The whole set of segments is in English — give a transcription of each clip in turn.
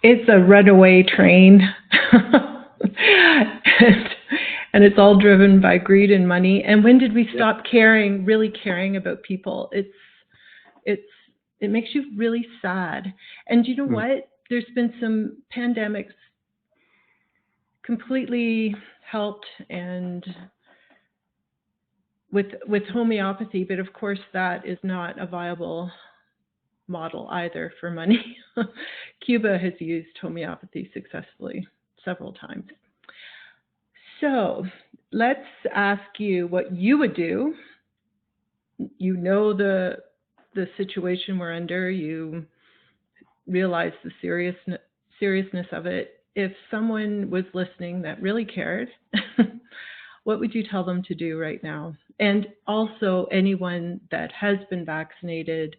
It's a runaway train. and, and it's all driven by greed and money. And when did we stop caring, really caring about people? It's it makes you really sad. And you know what? There's been some pandemics completely helped and with homeopathy, but of course that is not a viable model either for money. Cuba has used homeopathy successfully several times. So let's ask you what you would do. You know the situation we're under. You realize the seriousness of it. If someone was listening that really cared, what would you tell them to do right now? And also anyone that has been vaccinated,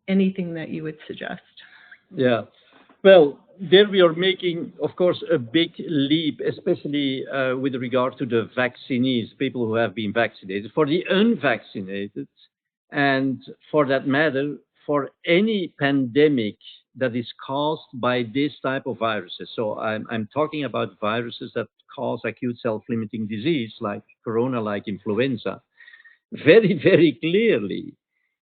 anything that you would suggest? Yeah. Well, there we are making, of course, a big leap, especially with regard to the vaccinees, people who have been vaccinated. For the unvaccinated, and for that matter, for any pandemic that is caused by this type of viruses. So I'm talking about viruses that cause acute self-limiting disease like corona, like influenza. Very, very clearly,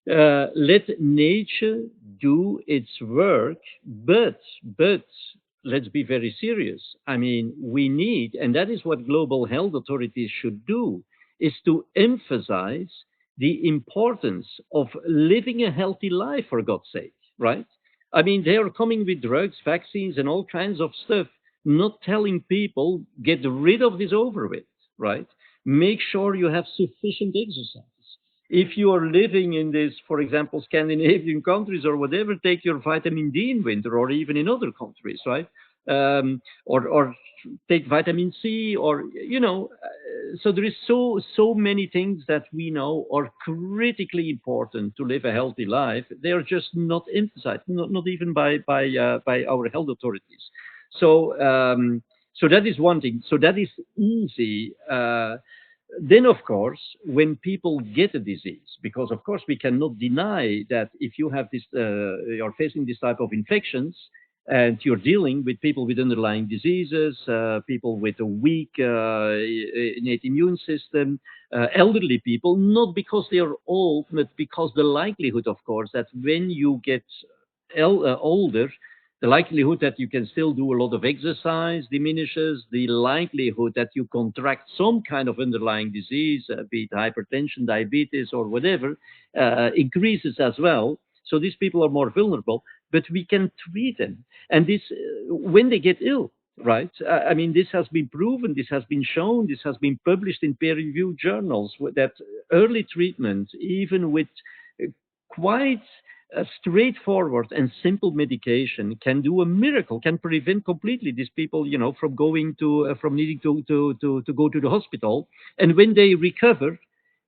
let nature do its work, but let's be very serious. I mean, we need, and that is what global health authorities should do, is to emphasize the importance of living a healthy life, for God's sake, right? I mean, they are coming with drugs, vaccines, and all kinds of stuff, not telling people, get rid of this over with, right? Make sure you have sufficient exercise. If you are living in this, for example, Scandinavian countries or whatever, take your vitamin D in winter or even in other countries, right? Or take vitamin C, or so there is so many things that we know are critically important to live a healthy life. They are just not emphasized, not even by our health authorities. So that is one thing. So that is easy. Then, of course, when people get a disease, because of course we cannot deny that if you have this, you're facing this type of infections, and you're dealing with people with underlying diseases, people with a weak innate immune system, elderly people, not because they are old, but because the likelihood, of course, that when you get older, the likelihood that you can still do a lot of exercise diminishes. The likelihood that you contract some kind of underlying disease, be it hypertension, diabetes, or whatever, increases as well. So these people are more vulnerable, but we can treat them. And this, when they get ill, right? I mean, this has been proven, this has been shown, this has been published in peer-reviewed journals, that early treatment, even with quite a straightforward and simple medication, can do a miracle, can prevent completely these people, from going to, from needing to go to the hospital. And when they recover,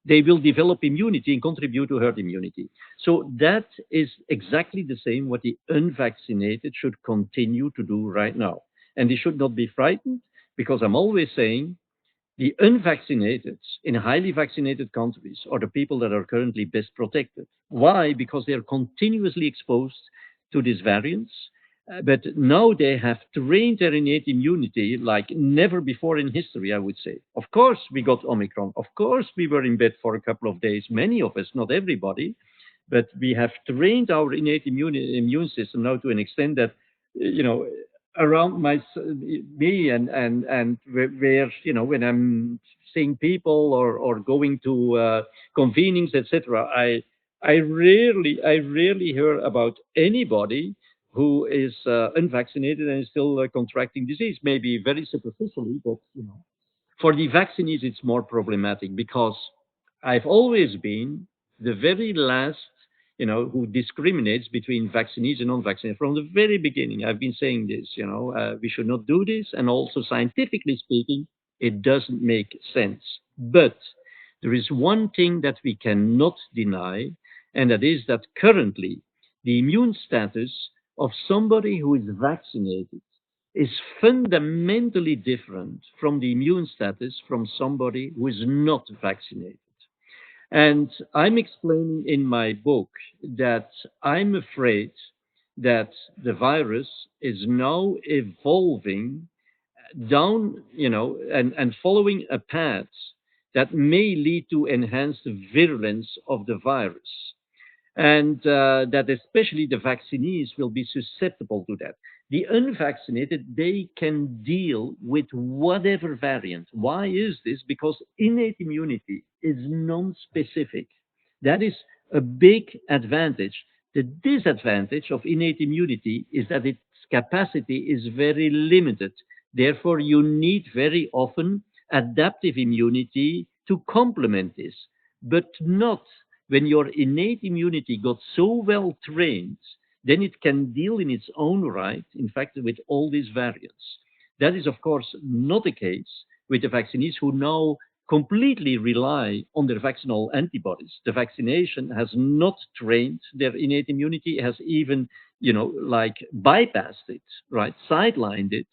they will develop immunity and contribute to herd immunity. So that is exactly the same what the unvaccinated should continue to do right now. And they should not be frightened, because I'm always saying the unvaccinated in highly vaccinated countries are the people that are currently best protected. Why? Because they are continuously exposed to these variants. But now they have trained their innate immunity like never before in history, I would say. Of course, we got Omicron. Of course, we were in bed for a couple of days, many of us, not everybody. But we have trained our innate immune system now to an extent that, around me and where, when I'm seeing people or going to convenings, etc., I rarely hear about anybody who is unvaccinated and is still contracting disease. Maybe very superficially, but for the vaccinees it's more problematic, because I've always been the very last, who discriminates between vaccinees and non-vaccinated. From the very beginning, I've been saying this, we should not do this. And also scientifically speaking, it doesn't make sense. But there is one thing that we cannot deny, and that is that currently the immune status of somebody who is vaccinated is fundamentally different from the immune status from somebody who is not vaccinated. And I'm explaining in my book that I'm afraid that the virus is now evolving down, and following a path that may lead to enhanced virulence of the virus, and that especially the vaccinees will be susceptible to that. The unvaccinated, they can deal with whatever variant. Why is this? Because innate immunity is non-specific. That is a big advantage. The disadvantage of innate immunity is that its capacity is very limited. Therefore, you need very often adaptive immunity to complement this, but not when your innate immunity got so well trained, then it can deal in its own right, in fact, with all these variants. That is, of course, not the case with the vaccinees who now completely rely on their vaccinal antibodies. The vaccination has not trained their innate immunity, has even, like bypassed it, right, sidelined it,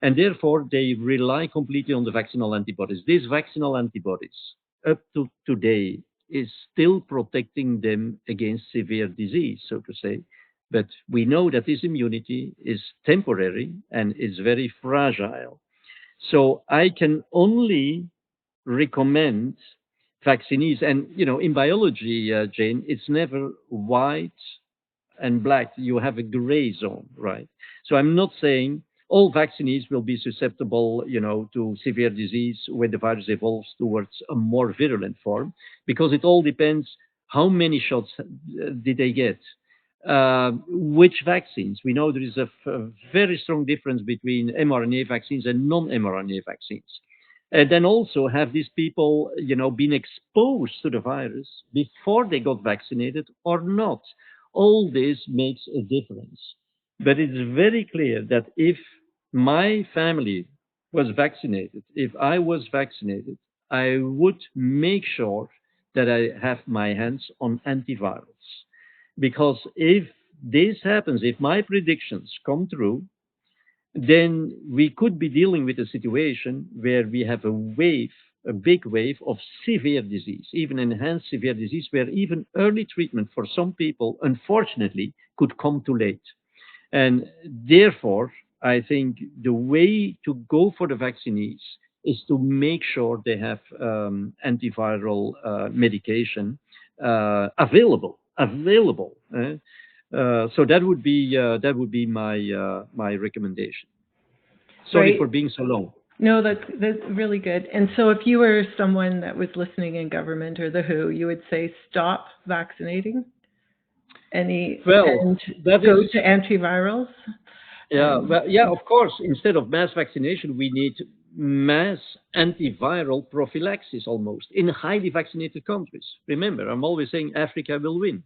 and therefore they rely completely on the vaccinal antibodies. These vaccinal antibodies, up to today, is still protecting them against severe disease, so to say. But we know that this immunity is temporary and is very fragile. So I can only recommend vaccinees. And, in biology, Jayne, it's never white and black. You have a gray zone, right? So I'm not saying all vaccinees will be susceptible, to severe disease when the virus evolves towards a more virulent form, because it all depends how many shots did they get. Which vaccines? We know there is a very strong difference between mRNA vaccines and non-mRNA vaccines. And then also have these people, been exposed to the virus before they got vaccinated or not? All this makes a difference. But it's very clear that if my family was vaccinated, if I was vaccinated, I would make sure that I have my hands on antivirals. Because if this happens, if my predictions come true, then we could be dealing with a situation where we have a big wave of severe disease, even enhanced severe disease, where even early treatment for some people, unfortunately, could come too late. And therefore, I think the way to go for the vaccinees is to make sure they have antiviral medication available. So that would be my recommendation. Sorry Right. for being so long. No, that's really good. And so, if you were someone that was listening in government or the WHO, you would say stop vaccinating Well, and that go is to antivirals. yeah. Of course, instead of mass vaccination, we need mass antiviral prophylaxis almost in highly vaccinated countries. Remember, I'm always saying Africa will win.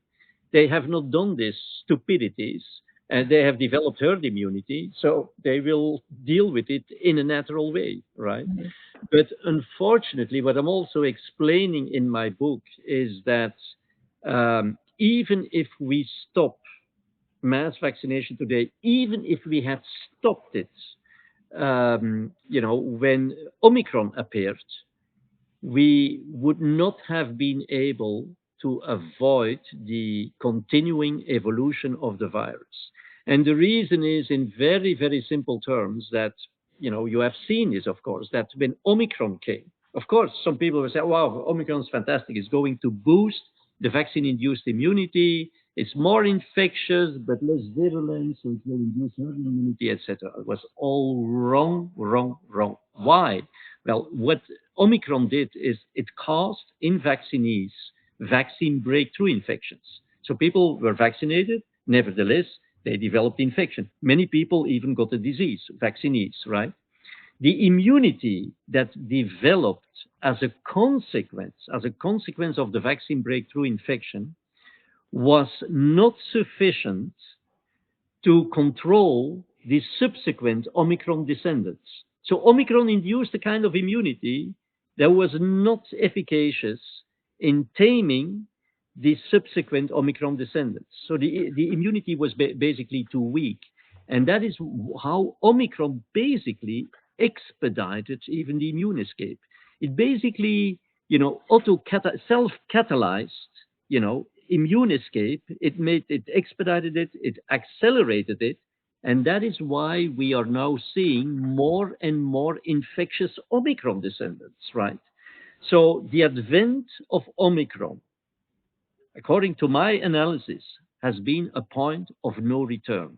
They have not done these stupidities, and they have developed herd immunity, so they will deal with it in a natural way, right? Mhm. But unfortunately, what I'm also explaining in my book is that even if we stop mass vaccination today, even if we had stopped it, when Omicron appeared, we would not have been able to avoid the continuing evolution of the virus. And the reason is, in very, very simple terms, that you have seen this, of course, that when Omicron came, of course, some people will say, wow, Omicron is fantastic. It's going to boost the vaccine-induced immunity. It's more infectious, but less virulent, so it will induce herd immunity, etc. It was all wrong, wrong, wrong. Why? Well, what Omicron did is it caused in vaccinees vaccine breakthrough infections. So people were vaccinated, nevertheless, they developed infection. Many people even got the disease, vaccinees, right? The immunity that developed as a consequence of the vaccine breakthrough infection was not sufficient to control the subsequent Omicron descendants. So Omicron induced a kind of immunity that was not efficacious in taming the subsequent Omicron descendants. So the immunity was basically too weak. And that is how Omicron basically expedited even the immune escape. It basically, self-catalyzed, immune escape. It expedited it, it accelerated it, and that is why we are now seeing more and more infectious Omicron descendants, right? So the advent of Omicron, according to my analysis, has been a point of no return,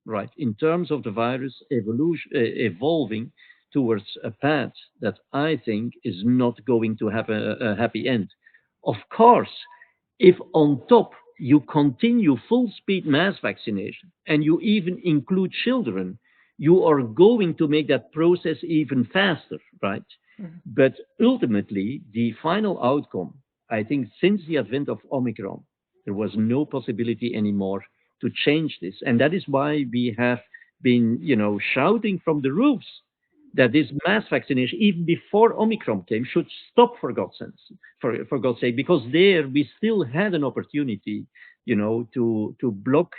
right? In terms of the virus evolving towards a path that I think is not going to have a happy end. Of course, if on top you continue full speed mass vaccination and you even include children, you are going to make that process even faster, right? Mm-hmm. But ultimately, the final outcome, I think since the advent of Omicron, there was no possibility anymore to change this. And that is why we have been, shouting from the roofs that this mass vaccination, even before Omicron came, should stop for God's sake, because there we still had an opportunity, to block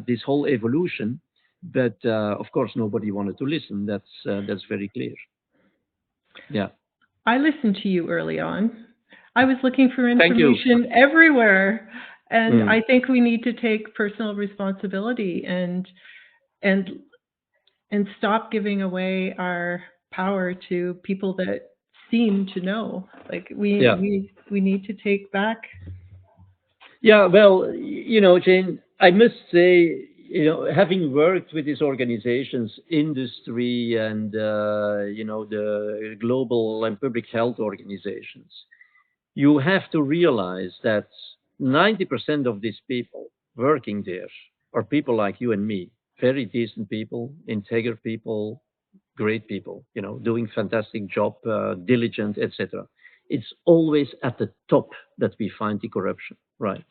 this whole evolution. But of course, nobody wanted to listen. That's very clear. Yeah. I listened to you early on. I was looking for information everywhere, and I think we need to take personal responsibility and stop giving away our power to people that seem to know. Like we need to take back. Yeah, well, Jayne, I must say, having worked with these organizations, industry, and the global and public health organizations, you have to realize that 90% of these people working there are people like you and me, very decent people, integer people, great people, doing fantastic job, diligent, etc. It's always at the top that we find the corruption, right?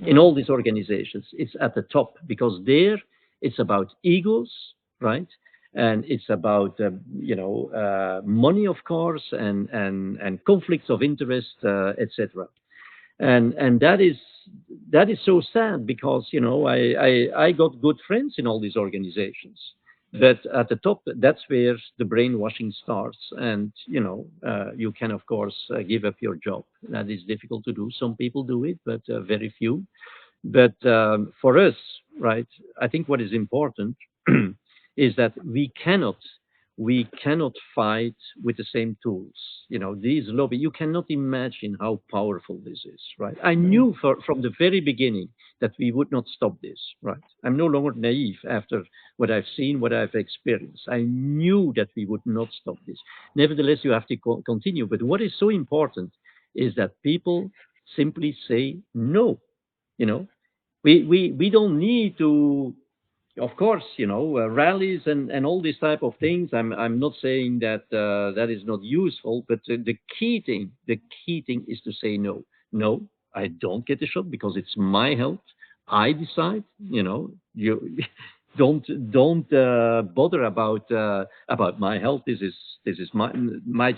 In all these organizations, it's at the top because there it's about egos, right? And it's about money, of course, and conflicts of interest, etc. And that is so sad because I got good friends in all these organizations, but at the top that's where the brainwashing starts, and you can of course give up your job. That is difficult to do. Some people do it, but very few. But for us, right, I think what is important is that we cannot fight with the same tools. These lobby, you cannot imagine how powerful this is, right? I knew from the very beginning that we would not stop this, right? I'm no longer naive after what I've seen, what I've experienced. I knew that we would not stop this. Nevertheless, you have to continue. But what is so important is that people simply say no. We don't need to, of course, rallies and all these type of things. I'm not saying that that is not useful, but the key thing is to say no. No, I don't get the shot because it's my health. I decide. You don't bother about my health. This is my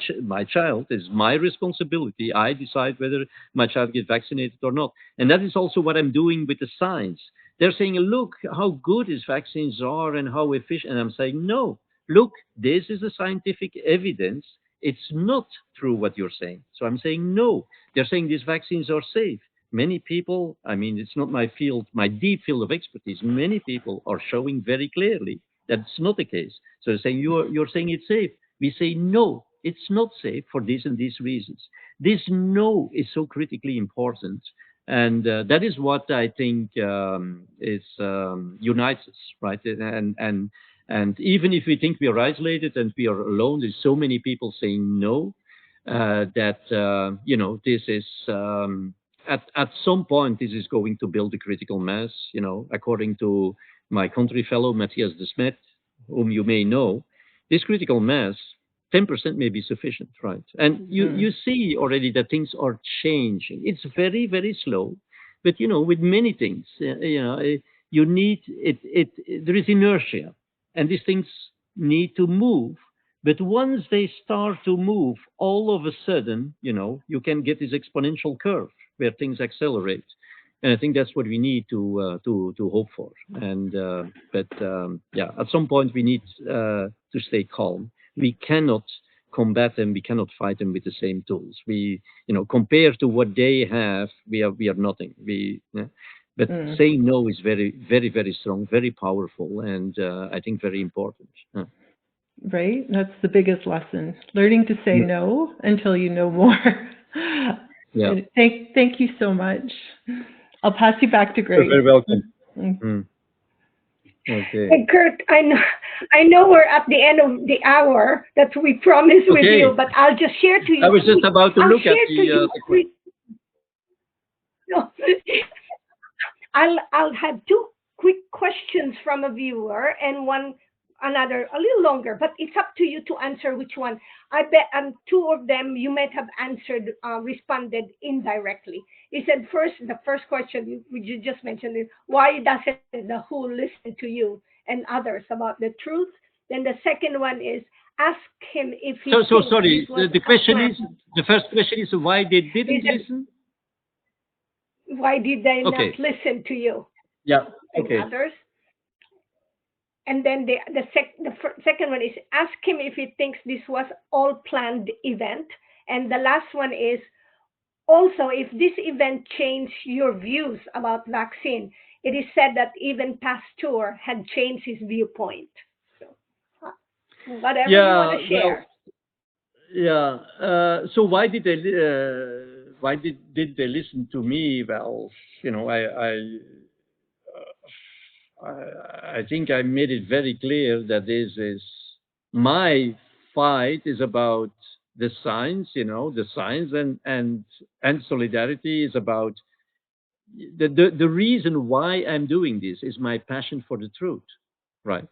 child. This is my responsibility. I decide whether my child gets vaccinated or not. And that is also what I'm doing with the science. They're saying, look how good these vaccines are and how efficient. And I'm saying, no, look, this is the scientific evidence. It's not true what you're saying. So I'm saying, no. They're saying these vaccines are safe. Many people, it's not my field, my deep field of expertise. Many people are showing very clearly that it's not the case. So they're saying, you're saying it's safe. We say, no, it's not safe for these and these reasons. This no is so critically important. And that is what I think unites us, right? And even if we think we are isolated and we are alone, there's so many people saying no that this is at some point this is going to build a critical mass. According to my country fellow Matthias de Smet, whom you may know, this critical mass. 10% may be sufficient, right? And you see already that things are changing. It's very, very slow, but with many things, you need it. There is inertia, and these things need to move. But once they start to move, all of a sudden, you can get this exponential curve where things accelerate. And I think that's what we need to hope for. And at some point we need to stay calm. We cannot combat them. We cannot fight them with the same tools. We, compared to what they have, we are nothing. But saying no is very, very, very strong, very powerful, and I think very important. Right? That's the biggest lesson. Learning to say no until you know more. Yeah. Thank you so much. I'll pass you back to Grace. You're very welcome. Okay. Hey, Geert, I know we're at the end of the hour that we promised with you, but I'll just share to you. I was just about to look at the No. I'll have two quick questions from a viewer and another a little longer, but it's up to you to answer which one. I bet two of them you might have responded indirectly. He said the first question you just mentioned is, why doesn't the WHO listen to you and others about the truth? Then the second one is, ask him if he. So sorry. The question is, the first question is, why they didn't listen? Why did they not listen to you? Yeah. And others. And then the second one is, ask him if he thinks this was all planned event. And the last one is, also, if this event changed your views about vaccine. It is said that even Pasteur had changed his viewpoint. So, whatever you want to share. So why did they listen to me? Well, I think I made it very clear that this is my fight is about the science, the science and solidarity is about the reason why I'm doing this is my passion for the truth, right?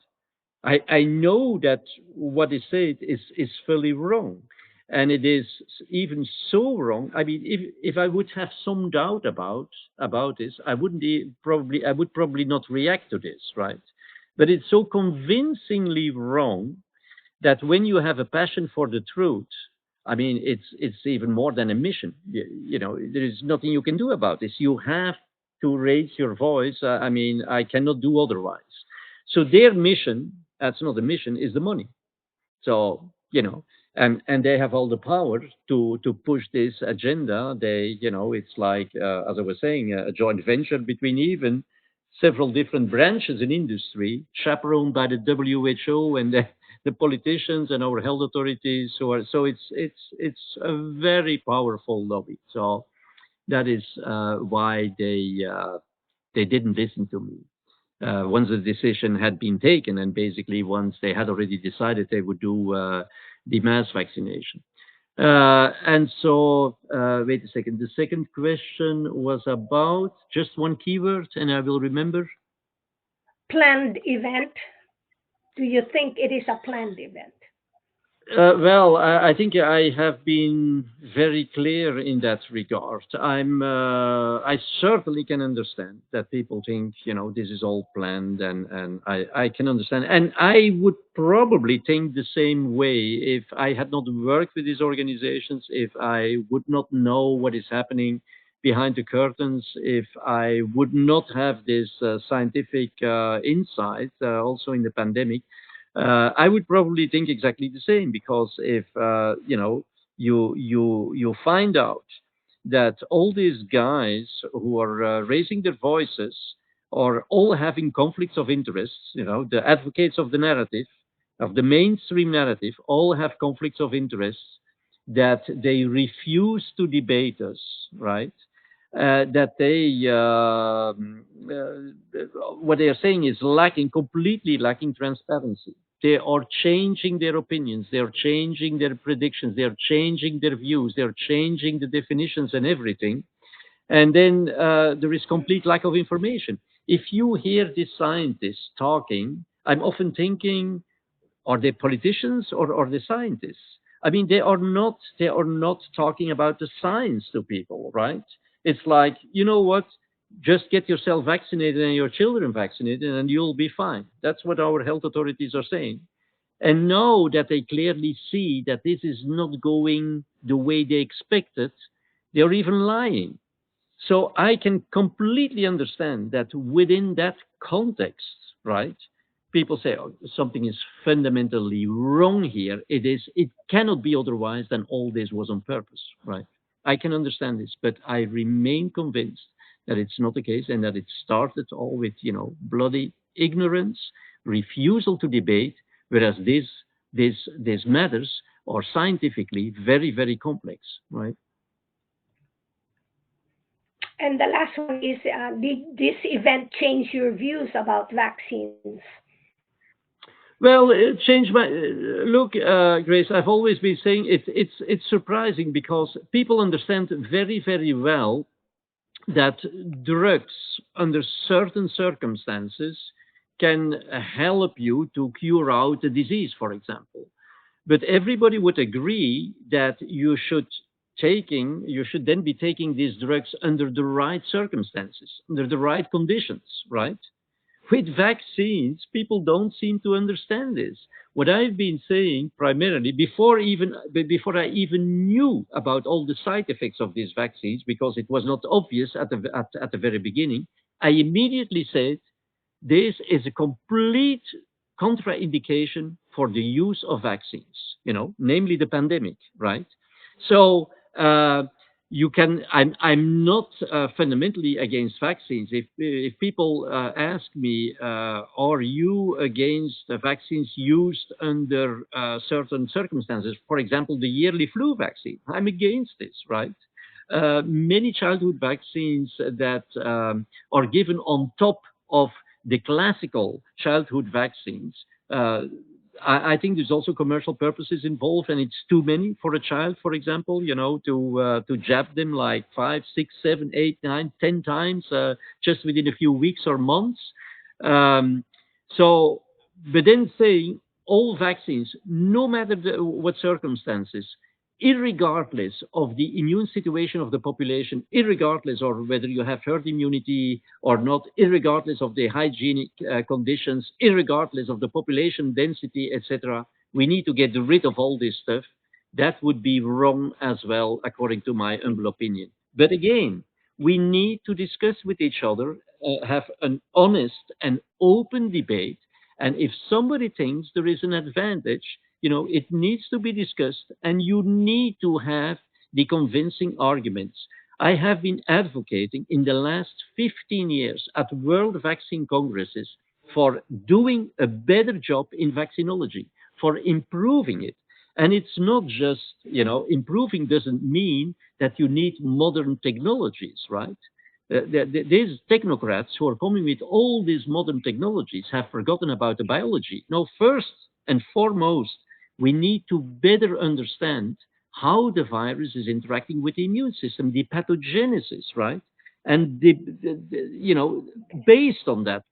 I know that what is said is fully wrong. And it is even so wrong. I mean, if I would have some doubt about this, I would probably not react to this, right? But it's so convincingly wrong that when you have a passion for the truth, I mean, it's even more than a mission. There is nothing you can do about this. You have to raise your voice. I mean, I cannot do otherwise. So their mission, that's not a mission, is the money. So, and they have all the power to push this agenda. They, it's like, as I was saying, a joint venture between even several different branches in industry, chaperoned by the WHO and the politicians and our health authorities. So it's a very powerful lobby. So that is why they didn't listen to me. Once the decision had been taken, and basically once they had already decided they would do the mass vaccination. And so, wait a second. The second question was about just one keyword, and I will remember. Planned event. Do you think it is a planned event? Well, I think I have been very clear in that regard. I certainly can understand that people think, this is all planned, and I can understand. And I would probably think the same way if I had not worked with these organizations, if I would not know what is happening behind the curtains, if I would not have this scientific insight, also in the pandemic. I would probably think exactly the same, because if you find out that all these guys who are raising their voices are all having conflicts of interest, the advocates of the narrative, of the mainstream narrative, all have conflicts of interest, that they refuse to debate us, right? That they what they are saying is completely lacking transparency. They are changing their opinions. They are changing their predictions. They are changing their views. They are changing the definitions and everything. And then there is complete lack of information. If you hear these scientists talking, I'm often thinking, are they politicians or are they scientists? I mean, they are not talking about the science to people, right? It's like, you know what? Just get yourself vaccinated and your children vaccinated and you'll be fine. That's what our health authorities are saying. And now that they clearly see that this is not going the way they expected, they're even lying. So I can completely understand that within that context, right, people say, oh, something is fundamentally wrong here. It cannot be otherwise than all this was on purpose, right? I can understand this, but I remain convinced that it's not the case, and that it started all with, bloody ignorance, refusal to debate, whereas these matters are scientifically very, very complex, right? And the last one is, did this event change your views about vaccines? Well, it changed my look, Grace. I've always been saying it's surprising because people understand very, very well that drugs under certain circumstances can help you to cure out a disease, for example. But everybody would agree that you should then be taking these drugs under the right circumstances, under the right conditions, right? With vaccines, people don't seem to understand this. What I've been saying primarily before I even knew about all the side effects of these vaccines, because it was not obvious at the very beginning, I immediately said this is a complete contraindication for the use of vaccines, namely the pandemic, right? So I'm not fundamentally against vaccines. If people ask me, are you against the vaccines used under certain circumstances? For example, the yearly flu vaccine. I'm against this, right? Many childhood vaccines that are given on top of the classical childhood vaccines. I think there's also commercial purposes involved, and it's too many for a child, for example, to jab them like 5, 6, 7, 8, 9, 10 times just within a few weeks or months. Um, but then saying all vaccines, no matter what circumstances, irregardless of the immune situation of the population, irregardless of whether you have herd immunity or not, irregardless of the hygienic conditions, irregardless of the population density, etc., we need to get rid of all this stuff. That would be wrong as well, according to my humble opinion. But again, we need to discuss with each other, have an honest and open debate. And if somebody thinks there is an advantage, it needs to be discussed, and you need to have the convincing arguments. I have been advocating in the last 15 years at World Vaccine Congresses for doing a better job in vaccinology, for improving it. And it's not just, improving doesn't mean that you need modern technologies, right? These technocrats who are coming with all these modern technologies have forgotten about the biology. No, first and foremost, we need to better understand how the virus is interacting with the immune system, the pathogenesis, right? And based on that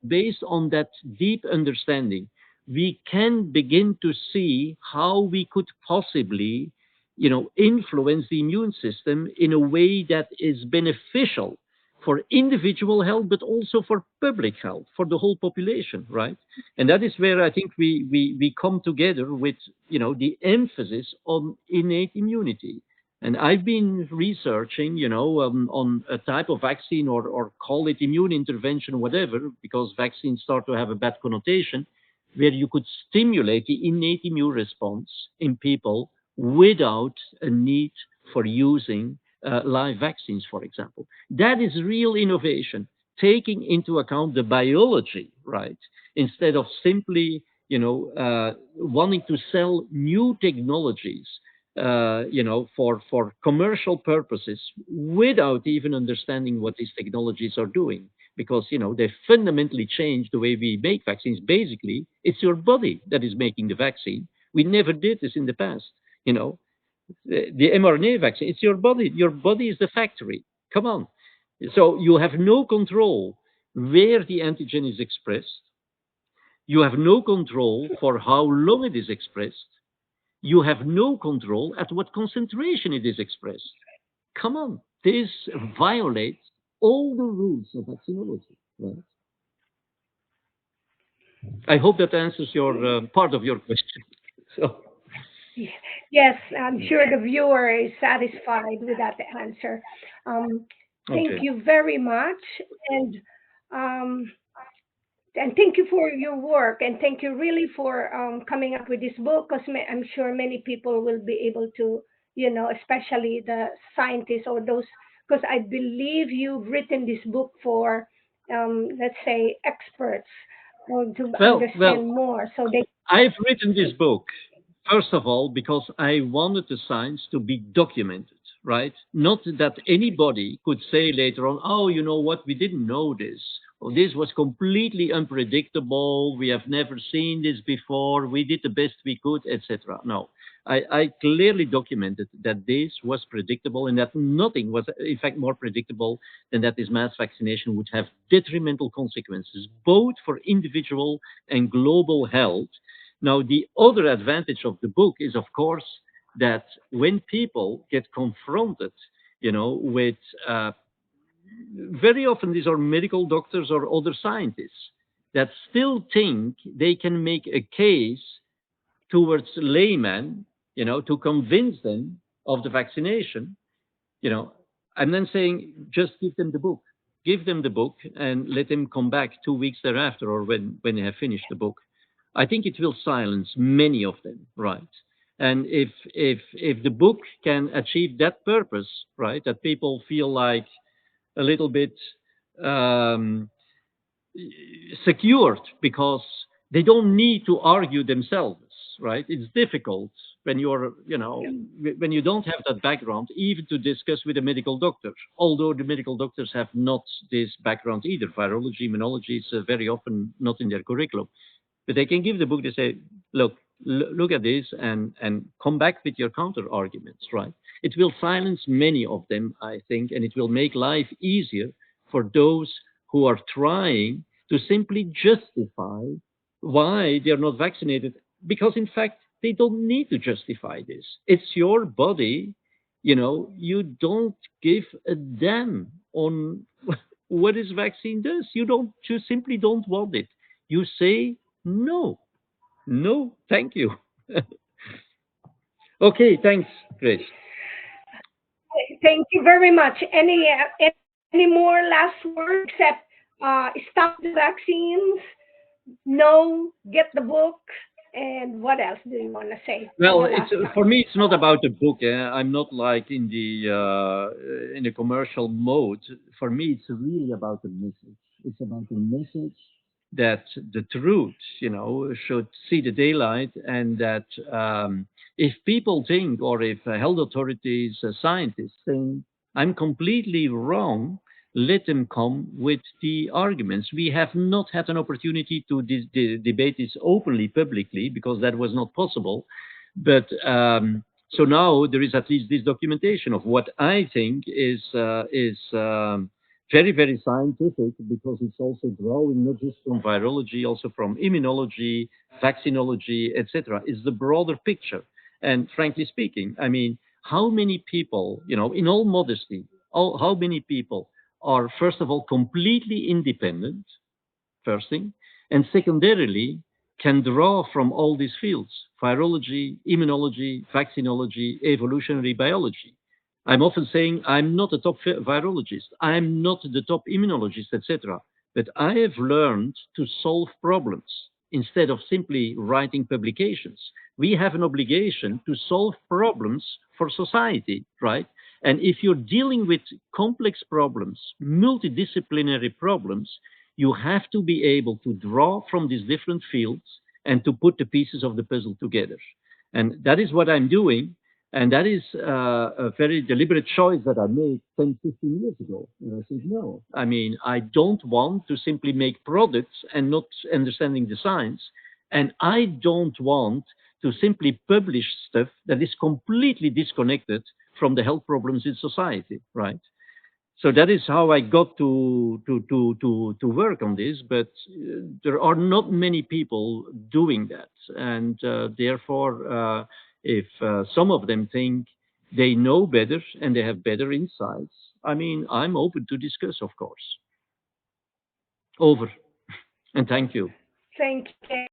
deep understanding, we can begin to see how we could possibly, influence the immune system in a way that is beneficial for individual health, but also for public health, for the whole population, right? And that is where I think we come together with, the emphasis on innate immunity. And I've been researching, on a type of vaccine, or call it immune intervention, whatever, because vaccines start to have a bad connotation, where you could stimulate the innate immune response in people without a need for using live vaccines, for example. That is real innovation, taking into account the biology, right? Instead of simply, wanting to sell new technologies, for commercial purposes without even understanding what these technologies are doing. Because, they fundamentally change the way we make vaccines. Basically, it's your body that is making the vaccine. We never did this in the past, the mRNA vaccine, it's your body. Your body is the factory. Come on. So you have no control where the antigen is expressed. You have no control for how long it is expressed. You have no control at what concentration it is expressed. Come on. This violates all the rules of vaccinology. Right? I hope that answers your part of your question. So. Yes, I'm sure the viewer is satisfied with that answer. Thank Okay. you very much. And um, And thank you for your work, and thank you really for coming up with this book, because I'm sure many people will be able to, especially the scientists or those, because I believe you've written this book for, let's say, experts or to understand more. So they. I've written this book, first of all, because I wanted the science to be documented, right? Not that anybody could say later on, oh, you know what, we didn't know this. Or this was completely unpredictable. We have never seen this before. We did the best we could, etc. No, I clearly documented that this was predictable and that nothing was, in fact, more predictable than that this mass vaccination would have detrimental consequences, both for individual and global health. Now, the other advantage of the book is, of course, that when people get confronted, with very often these are medical doctors or other scientists that still think they can make a case towards laymen, to convince them of the vaccination, I'm then saying just give them the book. Give them the book and let them come back 2 weeks thereafter or when they have finished the book. I think it will silence many of them, right? And if the book can achieve that purpose, right, that people feel like a little bit secured because they don't need to argue themselves, right? It's difficult when you're, when you don't have that background, even to discuss with a medical doctor, although the medical doctors have not this background either. Virology, immunology is very often not in their curriculum. But they can give the book, they say, look at this and come back with your counter arguments, right? It will silence many of them, I think, and it will make life easier for those who are trying to simply justify why they're not vaccinated. Because, in fact, they don't need to justify this. It's your body, you don't give a damn on what this vaccine does. You simply don't want it. You say, no, thank you. Okay, thanks, Chris. Thank you very much. Any more last words except stop the vaccines? No, get the book, and what else do you want to say? Well, for me, it's not about the book. I'm not like in the commercial mode. For me, it's really about the message. It's about the message that the truth, should see the daylight, and that if people think, or if health authorities, scientists think I'm completely wrong, let them come with the arguments. We have not had an opportunity to debate this openly, publicly, because that was not possible. But so now there is at least this documentation of what I think is very, very scientific, because it's also drawing not just from virology, also from immunology, vaccinology, etc. It's the broader picture. And frankly speaking, I mean, how many people, in all modesty, how many people are, first of all, completely independent, first thing, and secondarily, can draw from all these fields: virology, immunology, vaccinology, evolutionary biology. I'm often saying I'm not a top virologist, I'm not the top immunologist, etc. But I have learned to solve problems instead of simply writing publications. We have an obligation to solve problems for society, right? And if you're dealing with complex problems, multidisciplinary problems, you have to be able to draw from these different fields and to put the pieces of the puzzle together. And that is what I'm doing. And that is a very deliberate choice that I made 10, 15 years ago. And I said, no, I mean, I don't want to simply make products and not understanding the science. And I don't want to simply publish stuff that is completely disconnected from the health problems in society, right? So that is how I got to work on this, but there are not many people doing that. And therefore, if some of them think they know better and they have better insights, I mean, I'm open to discuss, of course. Over. And thank you. Thank you.